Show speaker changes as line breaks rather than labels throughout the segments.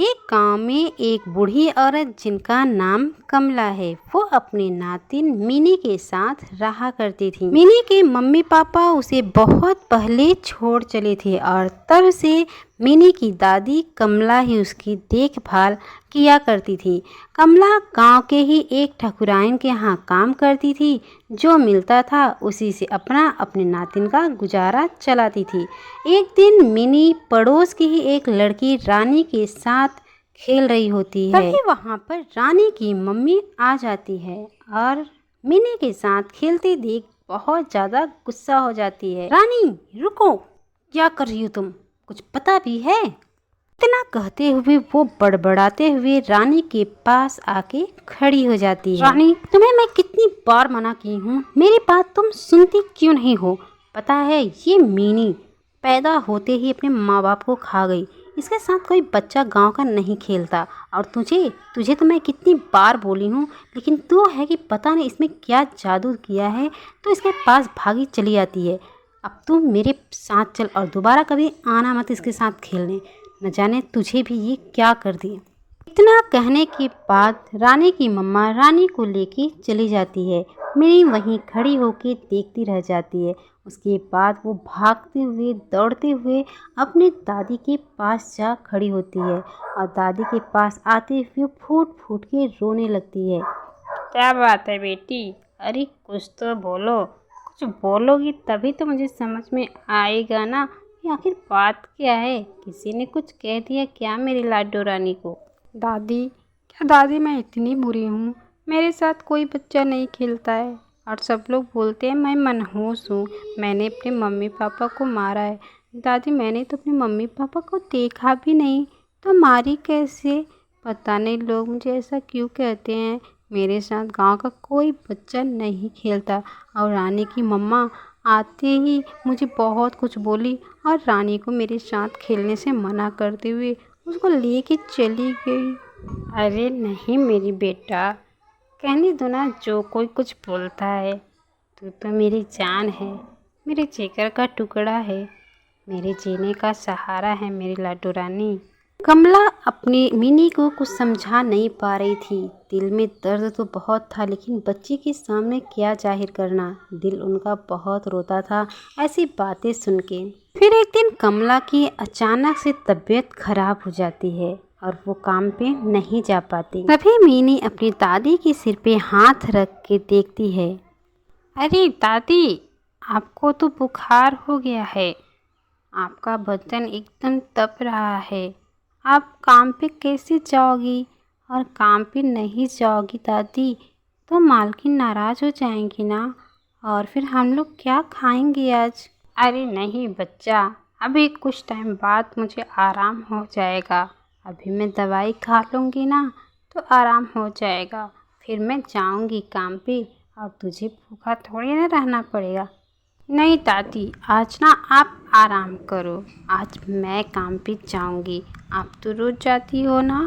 एक गांव में एक बूढ़ी औरत जिनका नाम कमला है, वो अपने नातिन मिनी के साथ रहा करती थी। मिनी के मम्मी पापा उसे बहुत पहले छोड़ चले थे और तब से मिनी की दादी कमला ही उसकी देखभाल किया करती थी। कमला गांव के ही एक ठकुराइन के यहाँ काम करती थी। जो मिलता था उसी से अपने नातिन का गुजारा चलाती थी। एक दिन मिनी पड़ोस की ही एक लड़की रानी के साथ खेल रही होती है। तभी वहाँ पर रानी की मम्मी आ जाती है और मिनी के साथ खेलते देख बहुत ज़्यादा गुस्सा हो जाती है। रानी रुको, क्या कर रही हो तुम, कुछ पता भी है? इतना कहते हुए वो बड़बड़ाते हुए रानी के पास आके खड़ी हो जाती है। रानी, तुम्हें मैं कितनी बार मना की हूँ, मेरी बात तुम सुनती क्यों नहीं हो? पता है ये मिनी पैदा होते ही अपने माँ बाप को खा गई। इसके साथ कोई बच्चा गांव का नहीं खेलता। और तुझे तो मैं कितनी बार बोली हूँ, लेकिन तू है कि पता नहीं इसमें क्या जादू किया है, तो इसके पास भागी चली आती है। अब तू मेरे साथ चल और दोबारा कभी आना मत इसके साथ खेलने, न जाने तुझे भी ये क्या कर दिया। इतना कहने के बाद रानी की मम्मा रानी को लेके चली जाती है। मिनी वहीं खड़ी होके देखती रह जाती है। उसके बाद वो भागते हुए दौड़ते हुए अपने दादी के पास जा खड़ी होती है और दादी के पास आते हुए फूट फूट के रोने लगती है।
क्या बात है बेटी? अरे कुछ तो बोलो, कुछ बोलोगी तभी तो मुझे समझ में आएगा ना कि आखिर बात क्या है। किसी ने कुछ कह दिया क्या मेरी लाडो रानी को?
दादी, क्या दादी मैं इतनी बुरी हूँ? मेरे साथ कोई बच्चा नहीं खेलता है और सब लोग बोलते हैं मैं मनहूस हूँ, मैंने अपने मम्मी पापा को मारा है। दादी, मैंने तो अपने मम्मी पापा को देखा भी नहीं, तो मारी कैसे? पता नहीं लोग मुझे ऐसा क्यों कहते हैं। मेरे साथ गांव का कोई बच्चा नहीं खेलता। और रानी की मम्मा आते ही मुझे बहुत कुछ बोली और रानी को मेरे साथ खेलने से मना करते हुए उसको लेके चली गई।
अरे नहीं मेरी बेटा, कहने दो ना, जो कोई कुछ बोलता है। तू तो मेरी जान है, मेरे जिगर का टुकड़ा है, मेरे जीने का सहारा है मेरी लाडो रानी।
कमला अपनी मिनी को कुछ समझा नहीं पा रही थी। दिल में दर्द तो बहुत था, लेकिन बच्ची के सामने क्या जाहिर करना। दिल उनका बहुत रोता था ऐसी बातें सुन के। फिर एक दिन कमला की अचानक से तबीयत खराब हो जाती है और वो काम पे नहीं जा पाती। तभी मिनी अपनी दादी के सिर पे हाथ रख के देखती है।
अरे दादी, आपको तो बुखार हो गया है, आपका बदन एकदम तप रहा है, आप काम पे कैसे जाओगी? और काम पे नहीं जाओगी दादी तो मालकिन नाराज़ हो जाएंगी ना, और फिर हम लोग क्या खाएंगे आज? अरे नहीं बच्चा, अभी कुछ टाइम बाद मुझे आराम हो जाएगा। अभी मैं दवाई खा लूँगी ना तो आराम हो जाएगा, फिर मैं जाऊँगी काम पे और तुझे भूखा थोड़ी ना रहना पड़ेगा। नहीं दादी, आज ना आप आराम करो, आज मैं काम पे जाऊंगी। आप तो रोज़ जाती हो ना,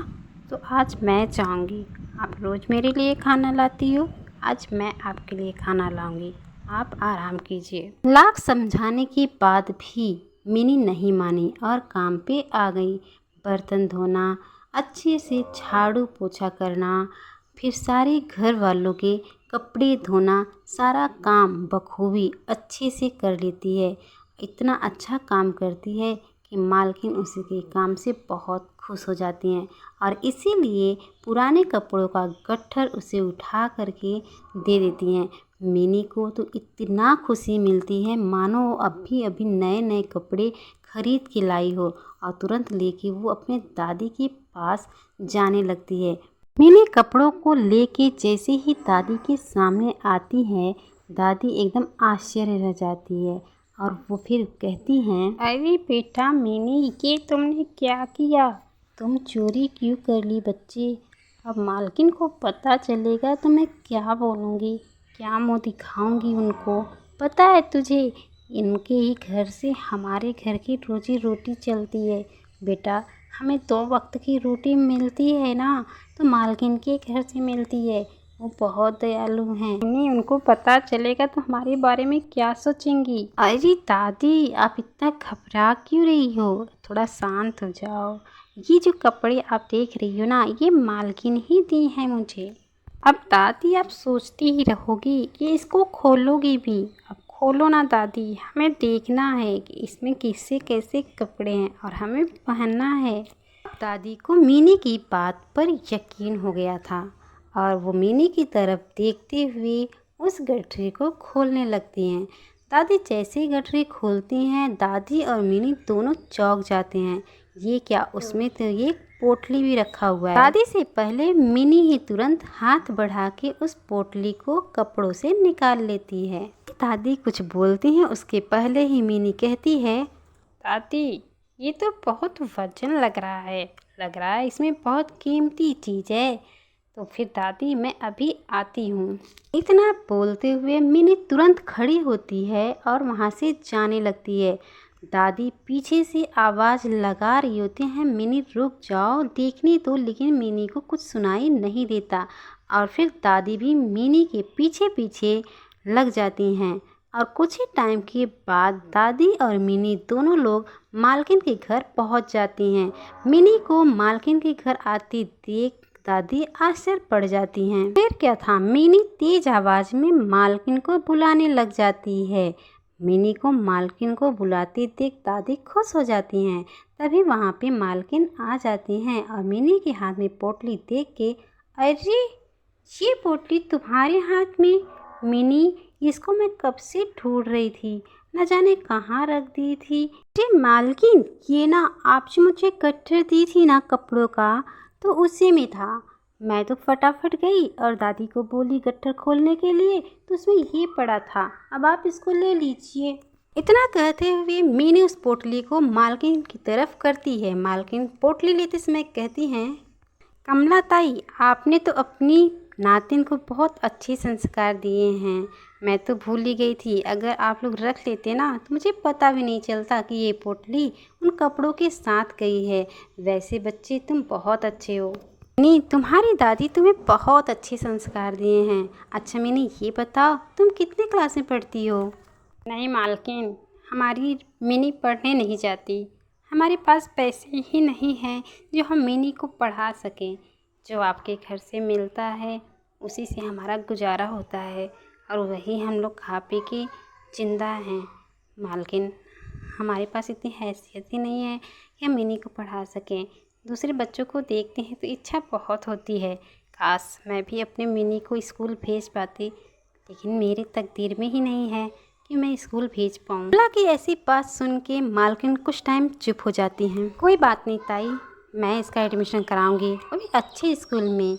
तो आज मैं जाऊंगी। आप रोज़ मेरे लिए खाना लाती हो, आज मैं आपके लिए खाना लाऊंगी। आप आराम कीजिए।
लाख समझाने के बाद भी मिनी नहीं मानी और काम पे आ गई। बर्तन धोना, अच्छे से झाड़ू पोछा करना, फिर सारे घर वालों के कपड़े धोना, सारा काम बखूबी अच्छे से कर लेती है। इतना अच्छा काम करती है कि मालकिन उसके काम से बहुत खुश हो जाती हैं और इसीलिए पुराने कपड़ों का गट्ठर उसे उठा करके दे देती हैं। मिनी को तो इतना खुशी मिलती है मानो वो अभी अभी नए नए कपड़े खरीद के लाई हो, और तुरंत लेके वो अपने दादी के पास जाने लगती है। मिनी कपड़ों को लेके जैसे ही दादी के सामने आती है, दादी एकदम आश्चर्य रह जाती है और वो फिर कहती हैं,
अरे बेटा मिनी, ये तुमने क्या किया? तुम चोरी क्यों कर ली बच्चे? अब मालकिन को पता चलेगा तो मैं क्या बोलूँगी, क्या मुँह दिखाऊंगी उनको? पता है तुझे, इनके ही घर से हमारे घर की रोजी रोटी चलती है बेटा। हमें 2 वक्त की रोटी मिलती है ना, तो मालकिन के घर से मिलती है। वो बहुत दयालु हैं, नहीं उनको पता चलेगा तो हमारे बारे में क्या सोचेंगी?
अरे दादी, आप इतना घबरा क्यों रही हो? थोड़ा शांत हो जाओ। ये जो कपड़े आप देख रही हो ना, ये मालकिन ही दी हैं मुझे। अब दादी आप सोचती ही रहोगी कि इसको खोलोगी भी। अब खोलो ना दादी, हमें देखना है कि इसमें कैसे कैसे कपड़े हैं और हमें पहनना है। दादी को मिनी की बात पर यकीन हो गया था और वो मिनी की तरफ देखते हुए उस गठरी को खोलने लगती हैं। दादी जैसे ही गठरी खोलती हैं, दादी और मिनी दोनों चौंक जाते हैं। ये क्या, उसमें तो ये पोटली भी रखा हुआ है। दादी से पहले मिनी ही तुरंत हाथ बढ़ा के उस पोटली को कपड़ों से निकाल लेती है। दादी कुछ बोलती हैं उसके पहले ही मिनी कहती है,
दादी ये तो बहुत वजन लग रहा है इसमें बहुत कीमती चीज़ है। तो फिर दादी मैं अभी आती हूँ।
इतना बोलते हुए मिनी तुरंत खड़ी होती है और वहाँ से जाने लगती है। दादी पीछे से आवाज़ लगा रही होती हैं, मिनी रुक जाओ, देखने दो, लेकिन मिनी को कुछ सुनाई नहीं देता और फिर दादी भी मिनी के पीछे पीछे लग जाती हैं। और कुछ ही टाइम के बाद दादी और मिनी दोनों लोग मालकिन के घर पहुंच जाती हैं। मिनी को मालकिन के घर आती देख दादी आश्चर्य पड़ जाती हैं। फिर क्या था, मिनी तेज आवाज़ में मालकिन को बुलाने लग जाती है। मिनी को मालकिन को बुलाते देख दादी खुश हो जाती हैं। तभी वहाँ पे मालकिन आ जाती हैं और मिनी के हाथ में पोटली देख के, अरे ये पोटली तुम्हारे हाथ में? मिनी, इसको मैं कब से ढूंढ रही थी, न जाने कहाँ रख दी थी। अरे मालकिन, ये ना आप जो मुझे गट्ठर दी थी ना कपड़ों का, तो उसी में था। मैं तो फटाफट गई और दादी को बोली गट्ठर खोलने के लिए, तो उसमें ये पड़ा था, अब आप इसको ले लीजिए। इतना कहते हुए मिनी उस पोटली को मालकिन की तरफ करती है। मालकिन पोटली लेते समय कहती हैं, कमला ताई, आपने तो अपनी नातिन को बहुत अच्छे संस्कार दिए हैं। मैं तो भूल ही गई थी, अगर आप लोग रख लेते ना तो मुझे पता भी नहीं चलता कि ये पोटली उन कपड़ों के साथ गई है। वैसे बच्चे तुम बहुत अच्छे हो। मिनी, तुम्हारी दादी तुम्हें बहुत अच्छे संस्कार दिए हैं। अच्छा मिनी, ये बताओ तुम कितने क्लास में पढ़ती हो?
नहीं मालकिन, हमारी मिनी पढ़ने नहीं जाती। हमारे पास पैसे ही नहीं हैं जो हम मिनी को पढ़ा सकें। जो आपके घर से मिलता है उसी से हमारा गुजारा होता है और वही हम लोग खा पी के जिंदा हैं। मालकिन, हमारे पास इतनी हैसियत ही नहीं है कि हम मिनी को पढ़ा सकें। दूसरे बच्चों को देखते हैं तो इच्छा बहुत होती है, काश मैं भी अपने मिनी को स्कूल भेज पाती, लेकिन मेरे तकदीर में ही नहीं है कि मैं स्कूल भेज पाऊँ।
कमला की ऐसी बात सुन के मालकिन कुछ टाइम चुप हो जाती हैं। कोई बात नहीं ताई, मैं इसका एडमिशन कराऊंगी, वो भी अच्छे स्कूल में।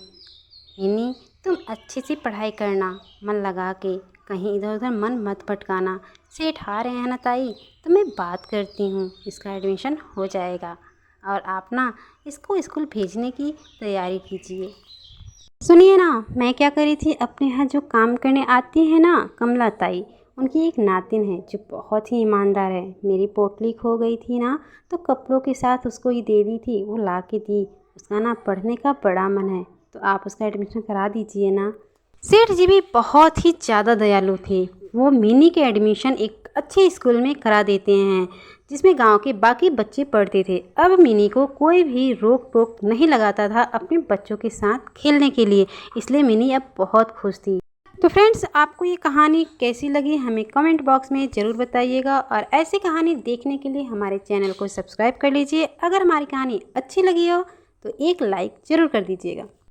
मिनी, तुम अच्छे से पढ़ाई करना, मन लगा के, कहीं इधर उधर मन मत भटकाना। सेठ आ रहे हैं ना ताई, तो मैं बात करती हूँ, इसका एडमिशन हो जाएगा और आप ना इसको स्कूल भेजने की तैयारी कीजिए। सुनिए ना, मैं क्या करी थी, अपने यहाँ जो काम करने आती है ना कमला ताई, उनकी एक नातिन है जो बहुत ही ईमानदार है। मेरी पोटली खो गई थी ना, तो कपड़ों के साथ उसको ही दे दी थी, वो ला के दी। उसका ना पढ़ने का बड़ा मन है, तो आप उसका एडमिशन करा दीजिए ना। सेठ जी भी बहुत ही ज़्यादा दयालु थे। वो मिनी के एडमिशन एक अच्छे स्कूल में करा देते हैं जिसमें गांव के बाकी बच्चे पढ़ते थे। अब मिनी को कोई भी रोक टोक नहीं लगाता था अपने बच्चों के साथ खेलने के लिए, इसलिए मिनी अब बहुत खुश थी। तो फ्रेंड्स, आपको ये कहानी कैसी लगी हमें कमेंट बॉक्स में ज़रूर बताइएगा और ऐसी कहानी देखने के लिए हमारे चैनल को सब्सक्राइब कर लीजिए। अगर हमारी कहानी अच्छी लगी हो तो एक लाइक ज़रूर कर दीजिएगा।